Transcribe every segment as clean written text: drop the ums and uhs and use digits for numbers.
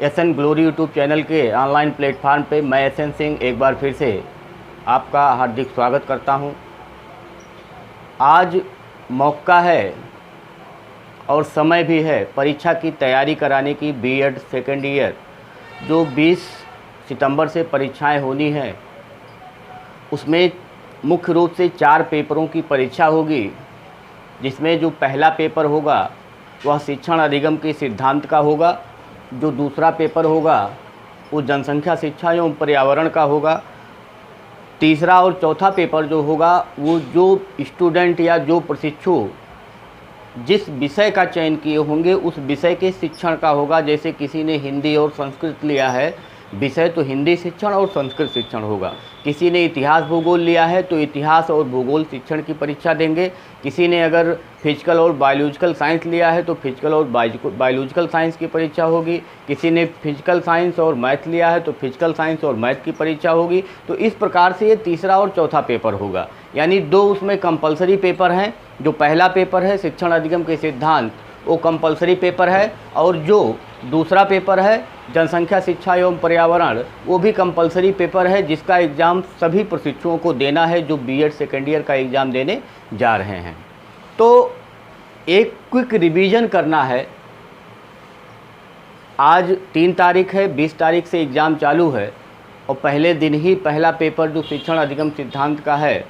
SN glory YouTube channel के online platform पे मैं एसएन सिंह एक बार फिर से आपका हार्दिक स्वागत करता हूं। आज मौका है और समय भी है परीक्षा की तैयारी कराने की। बीएड सेकेंड ईयर जो 20 सितंबर से परीक्षाएं होनी हैं, उसमें मुख्य रूप से 4 पेपरों की परीक्षा होगी, जिसमें जो पहला पेपर होगा वह शिक्षण अधिगम के सिद्धांत का होगा। जो दूसरा पेपर होगा वो जनसंख्या शिक्षा एवं पर्यावरण का होगा। तीसरा और चौथा पेपर जो होगा वो जो स्टूडेंट या जो प्रशिक्षु जिस विषय का चयन किए होंगे उस विषय के शिक्षण का होगा। जैसे किसी ने हिंदी और संस्कृत लिया है, विषय तो हिंदी शिक्षण और संस्कृत शिक्षण होगा। किसी ने इतिहास भूगोल लिया है तो इतिहास और भूगोल शिक्षण की परीक्षा देंगे। किसी ने अगर फिजिकल और बायोलॉजिकल साइंस लिया है तो फिजिकल और बायोलॉजिकल साइंस की परीक्षा होगी। किसी ने फिजिकल साइंस और मैथ लिया है तो फिजिकल साइंस और मैथ की परीक्षा होगी। तो इस प्रकार से ये तीसरा और चौथा पेपर होगा, यानी 2 उसमें कंपलसरी पेपर हैं। जो पहला पेपर है शिक्षण अधिगम के सिद्धांत, वो कंपलसरी पेपर है, और जो दूसरा पेपर है जनसंख्या शिक्षा एवं पर्यावरण, वो भी कंपलसरी पेपर है, जिसका एग्ज़ाम सभी प्रशिक्षुओं को देना है जो बीएड सेकेंड ईयर का एग्ज़ाम देने जा रहे हैं। तो एक क्विक रिवीजन करना है। आज 3 तारीख है, 20 तारीख से एग्ज़ाम चालू है और पहले दिन ही पहला पेपर जो शिक्षण अधिगम सिद्धांत का है,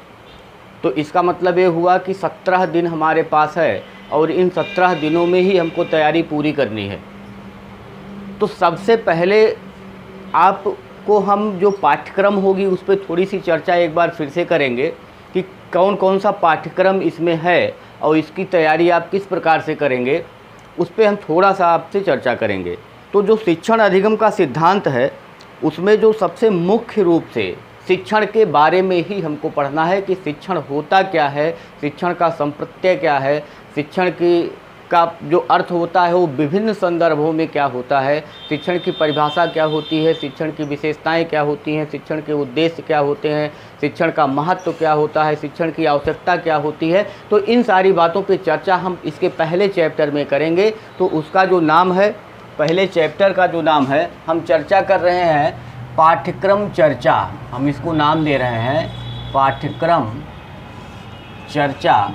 तो इसका मतलब ये हुआ कि 17 दिन हमारे पास है और इन 17 दिनों में ही हमको तैयारी पूरी करनी है। तो सबसे पहले आपको हम जो पाठ्यक्रम होगी उस पर थोड़ी सी चर्चा एक बार फिर से करेंगे कि कौन कौन सा पाठ्यक्रम इसमें है और इसकी तैयारी आप किस प्रकार से करेंगे, उस पर हम थोड़ा सा आपसे चर्चा करेंगे। तो जो शिक्षण अधिगम का सिद्धांत है उसमें जो सबसे मुख्य रूप से शिक्षण के बारे में ही हमको पढ़ना है कि शिक्षण होता क्या है, शिक्षण का संप्रत्यय क्या है, शिक्षण का जो अर्थ होता है वो विभिन्न संदर्भों में क्या होता है, शिक्षण की परिभाषा क्या होती है, शिक्षण की विशेषताएं क्या होती हैं, शिक्षण के उद्देश्य क्या होते हैं, शिक्षण का महत्व क्या होता है, शिक्षण की आवश्यकता क्या होती है। तो इन सारी बातों पे चर्चा हम इसके पहले चैप्टर में करेंगे। तो उसका जो नाम है, पहले चैप्टर का जो नाम है, हम चर्चा कर रहे हैं पाठ्यक्रम चर्चा। हम इसको नाम दे रहे हैं पाठ्यक्रम चर्चा।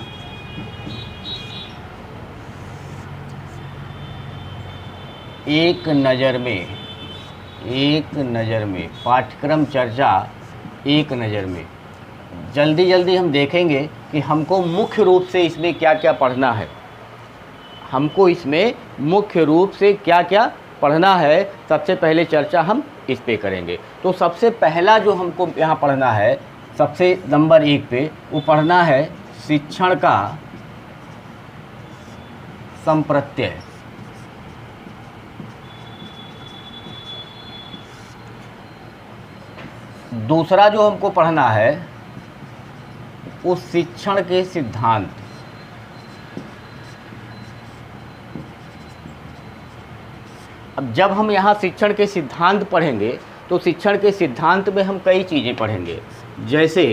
एक नज़र में पाठ्यक्रम चर्चा एक नज़र में। जल्दी हम देखेंगे कि हमको मुख्य रूप से इसमें क्या क्या पढ़ना है। हमको इसमें मुख्य रूप से क्या क्या पढ़ना है, सबसे पहले चर्चा हम इस पे करेंगे। तो सबसे पहला जो हमको यहाँ पढ़ना है, सबसे नंबर 1 पे वो पढ़ना है शिक्षण का संप्रत्यय। दूसरा जो हमको पढ़ना है वो शिक्षण के सिद्धांत। अब जब हम यहाँ शिक्षण के सिद्धांत पढ़ेंगे तो शिक्षण के सिद्धांत में हम कई चीज़ें पढ़ेंगे। जैसे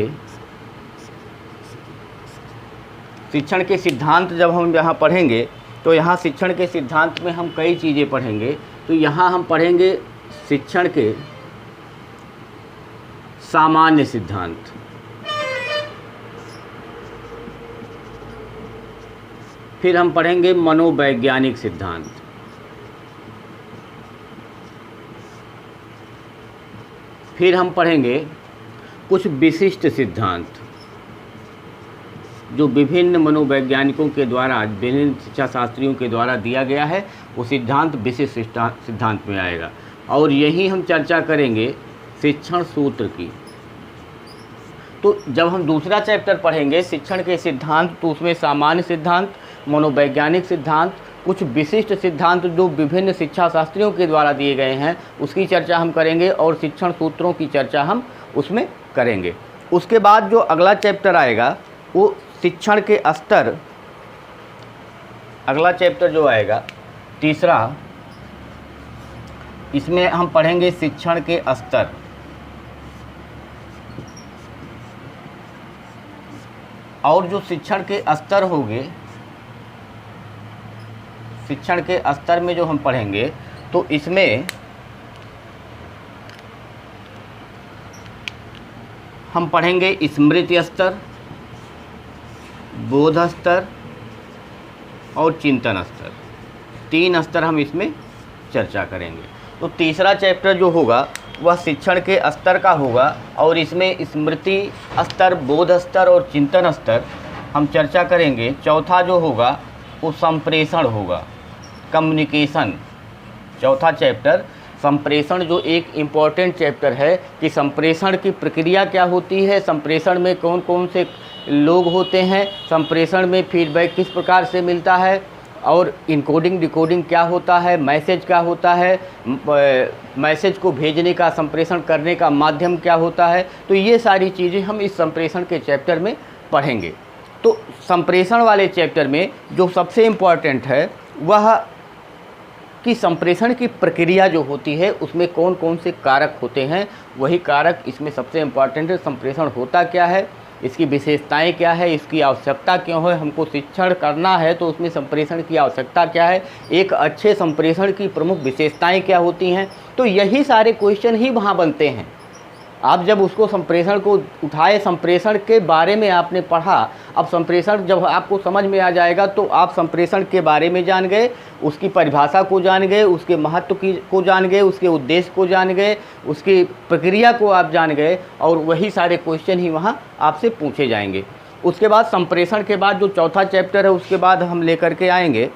शिक्षण के सिद्धांत जब हम यहाँ पढ़ेंगे तो यहाँ शिक्षण के सिद्धांत में हम कई चीज़ें पढ़ेंगे। तो यहाँ हम पढ़ेंगे शिक्षण के सामान्य सिद्धांत, फिर हम पढ़ेंगे मनोवैज्ञानिक सिद्धांत, फिर हम पढ़ेंगे कुछ विशिष्ट सिद्धांत जो विभिन्न मनोवैज्ञानिकों के द्वारा, विभिन्न शिक्षा शास्त्रियों के द्वारा दिया गया है। वो सिद्धांत विशिष्ट सिद्धांत में आएगा। और यही हम चर्चा करेंगे शिक्षण सूत्र की। तो जब हम दूसरा चैप्टर पढ़ेंगे शिक्षण के सिद्धांत, तो उसमें सामान्य सिद्धांत, मनोवैज्ञानिक सिद्धांत, कुछ विशिष्ट सिद्धांत जो विभिन्न शिक्षा शास्त्रियों के द्वारा दिए गए हैं उसकी चर्चा हम करेंगे, और शिक्षण सूत्रों की चर्चा हम उसमें करेंगे। उसके बाद जो अगला चैप्टर आएगा वो शिक्षण के स्तर। अगला चैप्टर जो आएगा तीसरा, इसमें हम पढ़ेंगे शिक्षण के स्तर। और जो शिक्षण के स्तर होंगे, शिक्षण के स्तर में जो हम पढ़ेंगे तो इसमें हम पढ़ेंगे स्मृति स्तर, बोध स्तर और चिंतन स्तर। 3 स्तर हम इसमें चर्चा करेंगे। तो तीसरा चैप्टर जो होगा वह शिक्षण के स्तर का होगा और इसमें स्मृति स्तर, बोध स्तर और चिंतन स्तर हम चर्चा करेंगे। चौथा जो होगा वो संप्रेषण होगा, कम्युनिकेशन। चौथा चैप्टर संप्रेषण, जो एक इम्पॉर्टेंट चैप्टर है कि संप्रेषण की प्रक्रिया क्या होती है, संप्रेषण में कौन कौन से लोग होते हैं, संप्रेषण में फीडबैक किस प्रकार से मिलता है और इनकोडिंग डिकोडिंग क्या होता है, मैसेज क्या होता है, मैसेज को भेजने का, संप्रेषण करने का माध्यम क्या होता है। तो ये सारी चीज़ें हम इस संप्रेषण के चैप्टर में पढ़ेंगे। तो संप्रेषण वाले चैप्टर में जो सबसे इम्पॉर्टेंट है वह कि संप्रेषण की प्रक्रिया जो होती है उसमें कौन कौन से कारक होते हैं, वही कारक इसमें सबसे इम्पॉर्टेंट है। संप्रेषण होता क्या है, इसकी विशेषताएं क्या है, इसकी आवश्यकता क्यों है, हमको शिक्षण करना है तो उसमें संप्रेषण की आवश्यकता क्या है, एक अच्छे संप्रेषण की प्रमुख विशेषताएं क्या होती हैं। तो यही सारे क्वेश्चन ही वहाँ बनते हैं। आप जब उसको संप्रेषण को उठाए, संप्रेषण के बारे में आपने पढ़ा, अब संप्रेषण जब आपको समझ में आ जाएगा तो आप संप्रेषण के बारे में जान गए, उसकी परिभाषा को जान गए, उसके महत्व को जान गए, उसके उद्देश्य को जान गए, उसकी प्रक्रिया को आप जान गए और वही सारे क्वेश्चन ही वहाँ आपसे पूछे जाएंगे। उसके बाद संप्रेषण के बाद जो चौथा चैप्टर है उसके बाद हम लेकर के आएंगे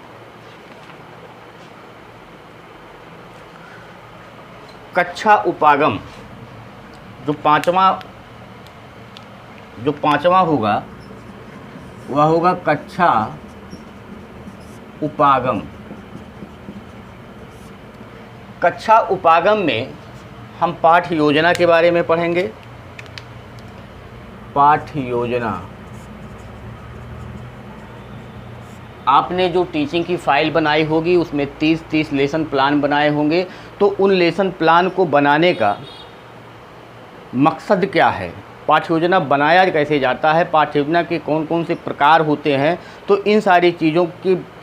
कक्षा उपागम। जो पांचवा होगा वह होगा कक्षा उपागम। कक्षा उपागम में हम पाठ्य योजना के बारे में पढ़ेंगे। पाठ्य योजना, आपने जो टीचिंग की फाइल बनाई होगी उसमें 30 लेसन प्लान बनाए होंगे। तो उन लेसन प्लान को बनाने का मकसद क्या है, पाठ्य योजना बनाया कैसे जाता है, पाठ्य योजना के कौन कौन से प्रकार होते हैं, तो इन सारी चीज़ों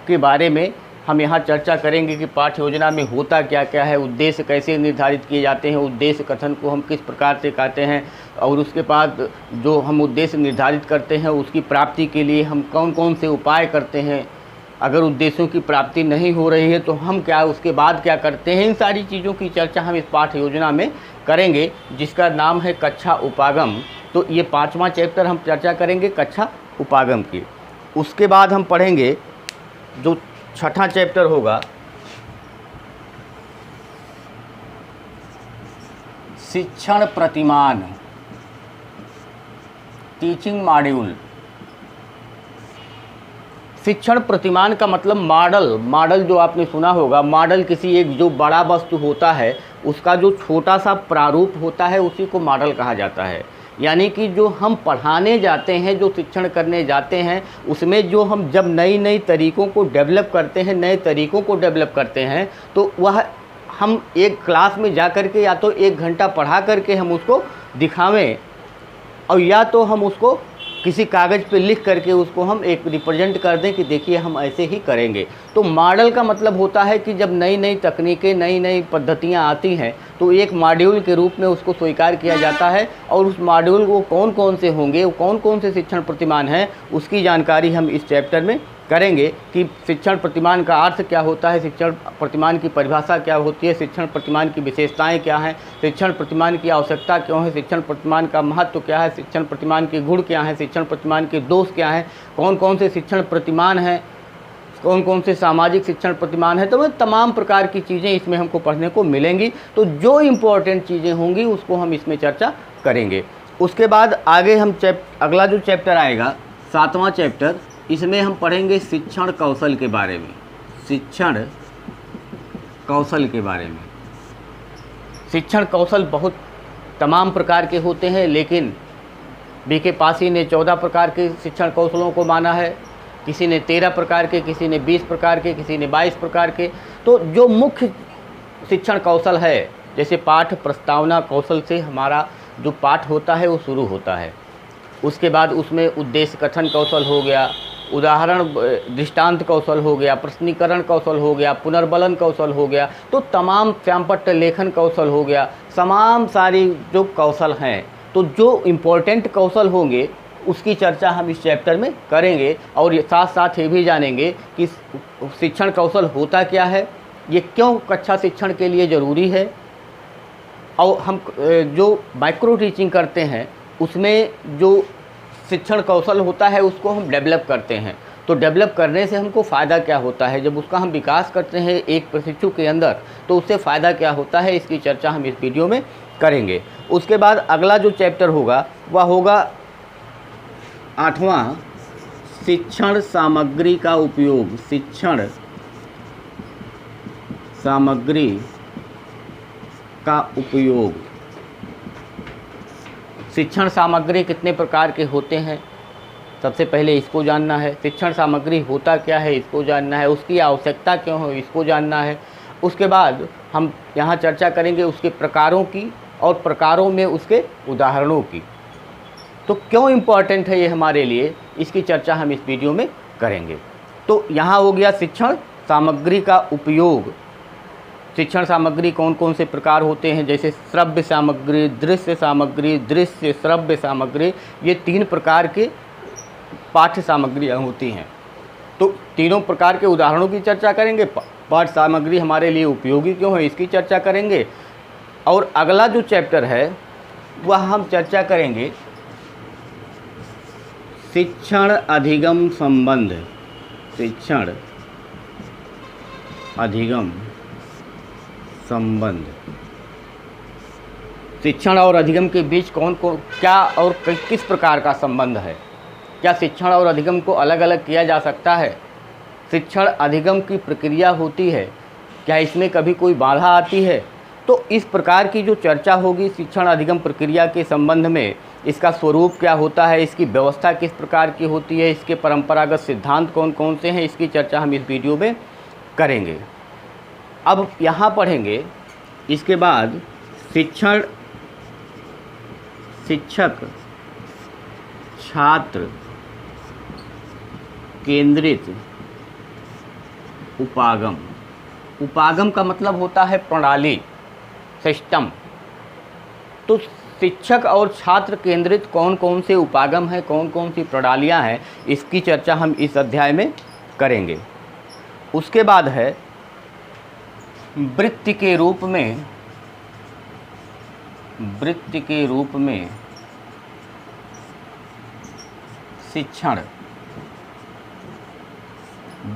के बारे में हम यहाँ चर्चा करेंगे कि पाठ्य योजना में होता क्या क्या है, उद्देश्य कैसे निर्धारित किए जाते हैं, उद्देश्य कथन को हम किस प्रकार से कहते हैं और उसके बाद जो हम उद्देश्य निर्धारित करते हैं उसकी प्राप्ति के लिए हम कौन कौन से उपाय करते हैं, अगर उद्देश्यों की प्राप्ति नहीं हो रही है तो हम क्या उसके बाद क्या करते हैं। इन सारी चीज़ों की चर्चा हम इस पाठ्य योजना में करेंगे जिसका नाम है कक्षा उपागम। तो ये 5वां चैप्टर हम चर्चा करेंगे कक्षा उपागम की। उसके बाद हम पढ़ेंगे जो 6वां चैप्टर होगा शिक्षण प्रतिमान, टीचिंग मॉड्यूल। शिक्षण प्रतिमान का मतलब मॉडल जो आपने सुना होगा, मॉडल किसी एक जो बड़ा वस्तु होता है उसका जो छोटा सा प्रारूप होता है उसी को मॉडल कहा जाता है। यानी कि जो हम पढ़ाने जाते हैं, जो शिक्षण करने जाते हैं, उसमें जो हम जब नई तरीक़ों को डेवलप करते हैं, नए तरीक़ों को डेवलप करते हैं तो वह हम एक क्लास में जा कर के या तो 1 घंटा पढ़ा करके हम उसको दिखावें और या तो हम उसको किसी कागज़ पे लिख करके उसको हम एक रिप्रेजेंट कर दें कि देखिए हम ऐसे ही करेंगे। तो मॉडल का मतलब होता है कि जब नई तकनीकें, नई पद्धतियाँ आती हैं तो एक मॉड्यूल के रूप में उसको स्वीकार किया जाता है और उस मॉड्यूल वो कौन कौन से होंगे, वो कौन कौन से शिक्षण प्रतिमान हैं, उसकी जानकारी हम इस चैप्टर में करेंगे कि शिक्षण प्रतिमान का अर्थ क्या होता है, शिक्षण प्रतिमान की परिभाषा क्या होती है, शिक्षण प्रतिमान की विशेषताएं क्या हैं, शिक्षण प्रतिमान की आवश्यकता क्यों है, शिक्षण प्रतिमान का महत्व क्या है, शिक्षण प्रतिमान के गुण क्या हैं, शिक्षण प्रतिमान के दोष क्या हैं, कौन कौन से शिक्षण प्रतिमान हैं, कौन कौन से सामाजिक शिक्षण प्रतिमान है। तो वह तमाम प्रकार की चीज़ें इसमें हमको पढ़ने को मिलेंगी। तो जो इम्पोर्टेंट चीज़ें होंगी उसको हम इसमें चर्चा करेंगे। उसके बाद आगे हम अगला जो चैप्टर आएगा 7वां चैप्टर, इसमें हम पढ़ेंगे शिक्षण कौशल के बारे में। शिक्षण कौशल के बारे में, शिक्षण कौशल बहुत तमाम प्रकार के होते हैं, लेकिन बीके पासी ने 14 प्रकार के शिक्षण कौशलों को माना है, किसी ने 13 प्रकार के, किसी ने 20 प्रकार के, किसी ने 22 प्रकार के। तो जो मुख्य शिक्षण कौशल है, जैसे पाठ प्रस्तावना कौशल से हमारा जो पाठ होता है वो शुरू होता है। उसके बाद उसमें उद्देश्य कथन कौशल हो गया, उदाहरण दृष्टांत कौशल हो गया, प्रश्नीकरण कौशल हो गया, पुनर्बलन कौशल हो गया, तो तमाम श्यामपट्ट लेखन कौशल हो गया। तमाम सारी जो कौशल हैं तो जो इम्पोर्टेंट कौशल होंगे उसकी चर्चा हम इस चैप्टर में करेंगे, और साथ साथ ये भी जानेंगे कि शिक्षण कौशल होता क्या है, ये क्यों कक्षा शिक्षण के लिए ज़रूरी है, और हम जो माइक्रो टीचिंग करते हैं उसमें जो शिक्षण कौशल होता है उसको हम डेवलप करते हैं। तो डेवलप करने से हमको फ़ायदा क्या होता है, जब उसका हम विकास करते हैं एक प्रशिक्षु के अंदर तो उससे फ़ायदा क्या होता है, इसकी चर्चा हम इस वीडियो में करेंगे। उसके बाद अगला जो चैप्टर होगा वह होगा 8वां, शिक्षण सामग्री का उपयोग। शिक्षण सामग्री का उपयोग। शिक्षण सामग्री कितने प्रकार के होते हैं, सबसे पहले इसको जानना है। शिक्षण सामग्री होता क्या है इसको जानना है, उसकी आवश्यकता क्यों है इसको जानना है। उसके बाद हम यहाँ चर्चा करेंगे उसके प्रकारों की और प्रकारों में उसके उदाहरणों की। तो क्यों इम्पोर्टेंट है ये हमारे लिए, इसकी चर्चा हम इस वीडियो में करेंगे। तो यहाँ हो गया शिक्षण सामग्री का उपयोग। शिक्षण सामग्री कौन कौन से प्रकार होते हैं, जैसे श्रव्य सामग्री, दृश्य सामग्री, दृश्य श्रव्य सामग्री, ये 3 प्रकार के पाठ्य सामग्रियाँ होती हैं। तो तीनों प्रकार के उदाहरणों की चर्चा करेंगे, पाठ्य सामग्री हमारे लिए उपयोगी क्यों है इसकी चर्चा करेंगे। और अगला जो चैप्टर है वह हम चर्चा करेंगे शिक्षण अधिगम संबंध। शिक्षण अधिगम संबंध। शिक्षण और अधिगम के बीच कौन क्या और किस प्रकार का संबंध है, क्या शिक्षण और अधिगम को अलग अलग किया जा सकता है, शिक्षण अधिगम की प्रक्रिया होती है, क्या इसमें कभी कोई बाधा आती है। तो इस प्रकार की जो चर्चा होगी शिक्षण अधिगम प्रक्रिया के संबंध में, इसका स्वरूप क्या होता है, इसकी व्यवस्था किस प्रकार की होती है, इसके परंपरागत सिद्धांत कौन कौन से हैं, इसकी चर्चा हम इस वीडियो में करेंगे। अब यहाँ पढ़ेंगे इसके बाद शिक्षक छात्र केंद्रित उपागम। उपागम का मतलब होता है प्रणाली, सिस्टम। तो शिक्षक और छात्र केंद्रित कौन कौन से उपागम हैं, कौन कौन सी प्रणालियां हैं, इसकी चर्चा हम इस अध्याय में करेंगे। उसके बाद है वृत्ति के रूप में शिक्षण।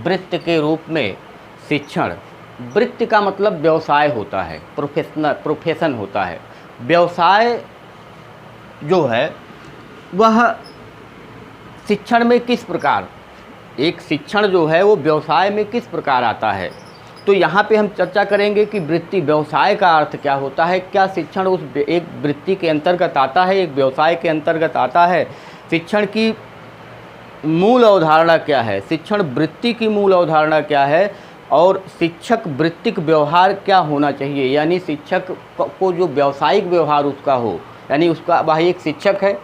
वृत्ति के रूप में शिक्षण। वृत्ति का मतलब व्यवसाय होता है, प्रोफेशन होता है। व्यवसाय जो है वह शिक्षण में किस प्रकार, एक शिक्षण जो है वो व्यवसाय में किस प्रकार आता है। तो यहाँ पे हम चर्चा करेंगे कि वृत्ति व्यवसाय का अर्थ क्या होता है, क्या शिक्षण उस एक वृत्ति के अंतर्गत आता है, एक व्यवसाय के अंतर्गत आता है। शिक्षण की मूल अवधारणा क्या है, शिक्षण वृत्ति की मूल अवधारणा क्या है, और शिक्षक वृत्तिक व्यवहार क्या होना चाहिए, यानी शिक्षक को जो व्यावसायिक व्यवहार उसका हो, यानी उसका वह एक शिक्षक है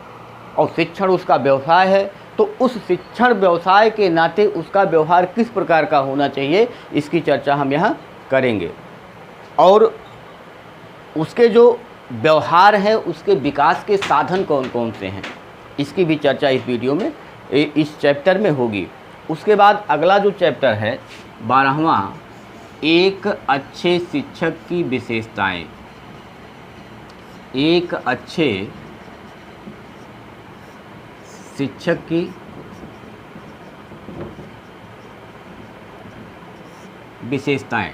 और शिक्षण उसका व्यवसाय है, तो उस शिक्षण व्यवसाय के नाते उसका व्यवहार किस प्रकार का होना चाहिए, इसकी चर्चा हम यहाँ करेंगे। और उसके जो व्यवहार है उसके विकास के साधन कौन कौन से हैं, इसकी भी चर्चा इस वीडियो में इस चैप्टर में होगी। उसके बाद अगला जो चैप्टर है 12वां, एक अच्छे शिक्षक की विशेषताएं। एक अच्छे शिक्षक की विशेषताएं।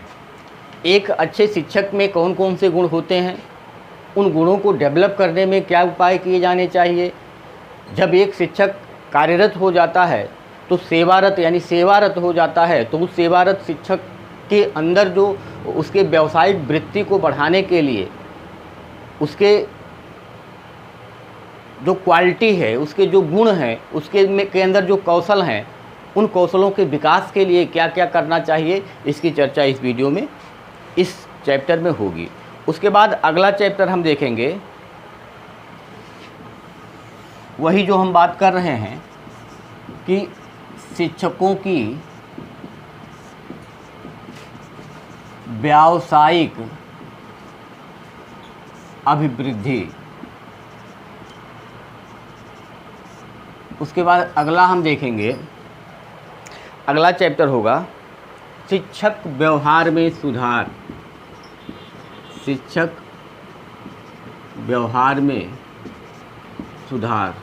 एक अच्छे शिक्षक में कौन कौन से गुण होते हैं, उन गुणों को डेवलप करने में क्या उपाय किए जाने चाहिए। जब एक शिक्षक कार्यरत हो जाता है तो सेवारत हो जाता है, तो उस सेवारत शिक्षक के अंदर जो उसके व्यावसायिक वृत्ति को बढ़ाने के लिए उसके जो क्वालिटी है, उसके जो गुण हैं, के अंदर जो कौशल हैं, उन कौशलों के विकास के लिए क्या क्या करना चाहिए, इसकी चर्चा इस वीडियो में इस चैप्टर में होगी। उसके बाद अगला चैप्टर हम देखेंगे, वही जो हम बात कर रहे हैं कि शिक्षकों की व्यावसायिक अभिवृद्धि। उसके बाद अगला हम देखेंगे, अगला चैप्टर होगा शिक्षक व्यवहार में सुधार। शिक्षक व्यवहार में सुधार।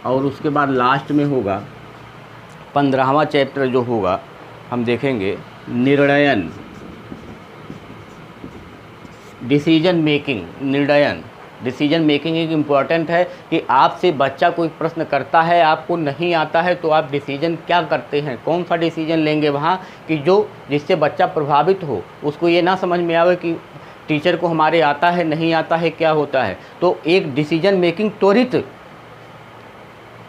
और उसके बाद लास्ट में होगा 15वां चैप्टर जो होगा हम देखेंगे निर्णयन, डिसीजन मेकिंग। निर्णयन, डिसीजन मेकिंग एक इम्पॉर्टेंट है कि आपसे बच्चा कोई प्रश्न करता है, आपको नहीं आता है, तो आप डिसीजन क्या करते हैं, कौन सा डिसीजन लेंगे वहाँ कि जो जिससे बच्चा प्रभावित हो, उसको ये ना समझ में आवे कि टीचर को हमारे आता है नहीं आता है क्या होता है। तो एक डिसीजन मेकिंग, त्वरित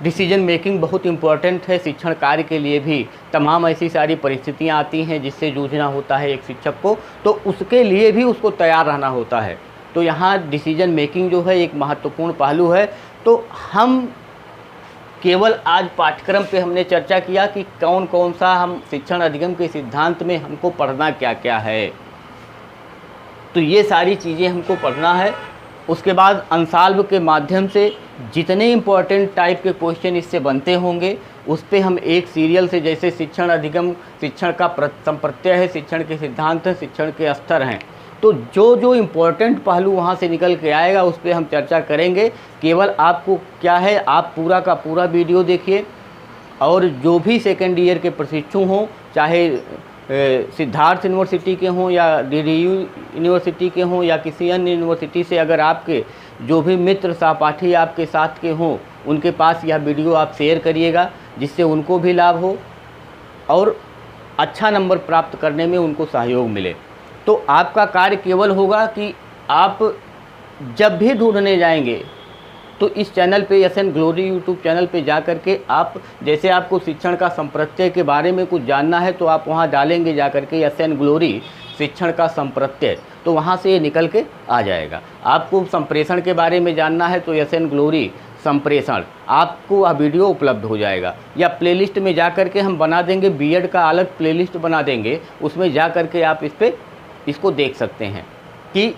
डिसीजन मेकिंग बहुत इम्पॉर्टेंट है शिक्षण कार्य के लिए भी। तमाम ऐसी सारी परिस्थितियाँ आती हैं जिससे जूझना होता है एक शिक्षक को, तो उसके लिए भी उसको तैयार रहना होता है। तो यहाँ डिसीजन मेकिंग जो है एक महत्वपूर्ण पहलू है। तो हम केवल आज पाठ्यक्रम पे हमने चर्चा किया कि कौन कौन सा हम शिक्षण अधिगम के सिद्धांत में हमको पढ़ना क्या क्या है, तो ये सारी चीज़ें हमको पढ़ना है। उसके बाद अनसॉल्व के माध्यम से जितने इम्पोर्टेंट टाइप के क्वेश्चन इससे बनते होंगे उस पे हम एक सीरियल से, जैसे शिक्षण अधिगम, शिक्षण का संप्रत्यय है, शिक्षण के सिद्धांत हैं, शिक्षण के स्तर हैं, तो जो जो इम्पोर्टेंट पहलू वहाँ से निकल के आएगा उस पर हम चर्चा करेंगे। केवल आपको क्या है, आप पूरा का पूरा वीडियो देखिए, और जो भी सेकेंड ईयर के प्रशिक्षु हों, चाहे सिद्धार्थ यूनिवर्सिटी के हों या DDU यूनिवर्सिटी के हों या किसी अन्य यूनिवर्सिटी से, अगर आपके जो भी मित्र सहपाठी आपके साथ के हों, उनके पास यह वीडियो आप शेयर करिएगा, जिससे उनको भी लाभ हो और अच्छा नंबर प्राप्त करने में उनको सहयोग मिले। तो आपका कार्य केवल होगा कि आप जब भी ढूंढने जाएंगे तो इस चैनल पे, SN ग्लोरी यूट्यूब चैनल पे जा कर के आप, जैसे आपको शिक्षण का संप्रत्यय के बारे में कुछ जानना है तो आप वहाँ डालेंगे जा कर के SN ग्लोरी शिक्षण का संप्रत्यय, तो वहाँ से ये निकल के आ जाएगा। आपको संप्रेषण के बारे में जानना है तो SN ग्लोरी संप्रेषण, आपको वह वीडियो उपलब्ध हो जाएगा। या प्लेलिस्ट में जा कर के हम बना देंगे, B.Ed का अलग प्लेलिस्ट बना देंगे, उसमें जा कर के आप इसको देख सकते हैं कि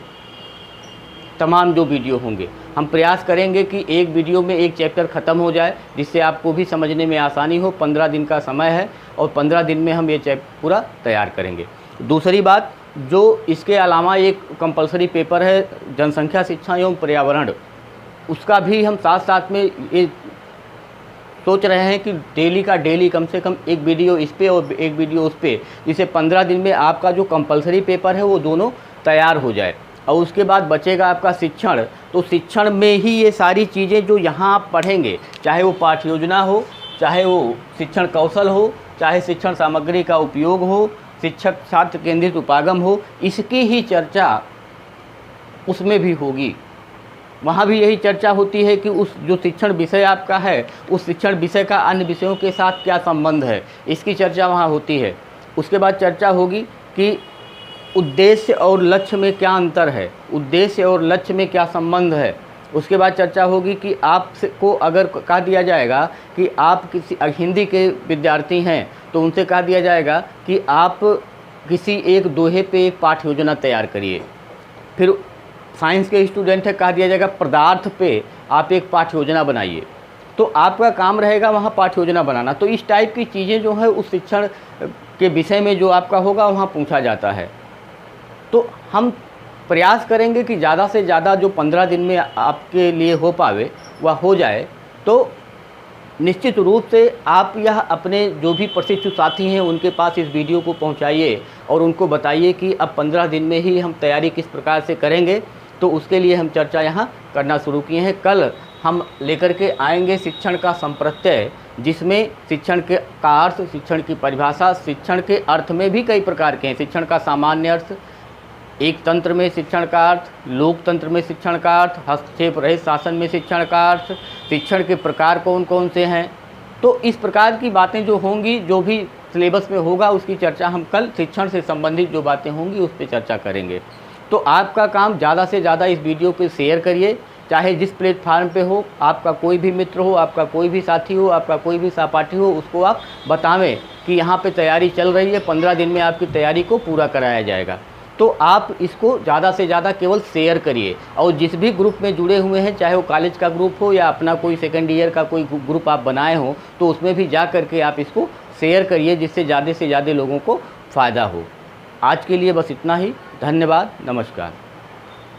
तमाम जो वीडियो होंगे। हम प्रयास करेंगे कि एक वीडियो में एक चैप्टर ख़त्म हो जाए, जिससे आपको भी समझने में आसानी हो। 15 दिन का समय है और 15 दिन में हम ये चैप्टर पूरा तैयार करेंगे। दूसरी बात, जो इसके अलावा एक कंपलसरी पेपर है जनसंख्या, शिक्षा एवं पर्यावरण, उसका भी हम साथ साथ में ये सोच रहे हैं कि डेली का डेली कम से कम एक वीडियो इस पे और एक वीडियो उस पे, जिससे 15 दिन में आपका जो कंपलसरी पेपर है वो दोनों तैयार हो जाए। और उसके बाद बचेगा आपका शिक्षण, तो शिक्षण में ही ये सारी चीज़ें जो यहाँ आप पढ़ेंगे, चाहे वो पाठ्य योजना हो, चाहे वो शिक्षण कौशल हो, चाहे शिक्षण सामग्री का उपयोग हो, शिक्षक छात्र केंद्रित उपागम हो, इसकी ही चर्चा उसमें भी होगी। वहाँ भी यही चर्चा होती है कि उस जो शिक्षण विषय आपका है, उस शिक्षण विषय का अन्य विषयों के साथ क्या संबंध है, इसकी चर्चा वहाँ होती है। उसके बाद चर्चा होगी कि उद्देश्य और लक्ष्य में क्या अंतर है, उद्देश्य और लक्ष्य में क्या संबंध है। उसके बाद चर्चा होगी कि आपको अगर कह दिया जाएगा कि आप किसी हिंदी के विद्यार्थी हैं तो उनसे कह दिया जाएगा कि आप किसी एक दोहे पे एक पाठ्य योजना तैयार करिए। फिर साइंस के स्टूडेंट है, कह दिया जाएगा पदार्थ पे आप एक पाठ्य योजना बनाइए। तो आपका काम रहेगा वहाँ पाठ्य योजना बनाना। तो इस टाइप की चीज़ें जो है उस शिक्षण के विषय में जो आपका होगा वहाँ पूछा जाता है। तो हम प्रयास करेंगे कि ज़्यादा से ज़्यादा जो 15 दिन में आपके लिए हो पावे वह हो जाए। तो निश्चित रूप से आप यह अपने जो भी प्रशिक्षु साथी हैं उनके पास इस वीडियो को पहुंचाइए और उनको बताइए कि अब 15 दिन में ही हम तैयारी किस प्रकार से करेंगे। तो उसके लिए हम चर्चा यहाँ करना शुरू किए हैं। कल हम लेकर के आएंगे शिक्षण का संप्रत्यय, जिसमें शिक्षण के का अर्थ, शिक्षण की परिभाषा, शिक्षण के अर्थ में भी कई प्रकार के हैं। शिक्षण का सामान्य अर्थ, एक तंत्र में शिक्षण का अर्थ, लोकतंत्र में शिक्षण का अर्थ, हस्तक्षेप रहित शासन में शिक्षण का अर्थ, शिक्षण के प्रकार कौन कौन से हैं। तो इस प्रकार की बातें जो होंगी, जो भी सिलेबस में होगा उसकी चर्चा हम कल शिक्षण से संबंधित जो बातें होंगी उस पर चर्चा करेंगे। तो आपका काम ज़्यादा से ज़्यादा इस वीडियो पे शेयर करिए, चाहे जिस प्लेटफार्म पे हो, आपका कोई भी मित्र हो, आपका कोई भी साथी हो, आपका कोई भी सहपाठी हो, उसको आप बतावें कि यहाँ पे तैयारी चल रही है, 15 दिन में आपकी तैयारी को पूरा कराया जाएगा। तो आप इसको ज़्यादा से ज़्यादा केवल शेयर करिए, और जिस भी ग्रुप में जुड़े हुए हैं, चाहे वो कॉलेज का ग्रुप हो या अपना कोई सेकेंड ईयर का कोई ग्रुप आप बनाए हो, तो उसमें भी जा करके आप इसको शेयर करिए, जिससे ज़्यादा से ज़्यादा लोगों को फ़ायदा हो। आज के लिए बस इतना ही। धन्यवाद, नमस्कार।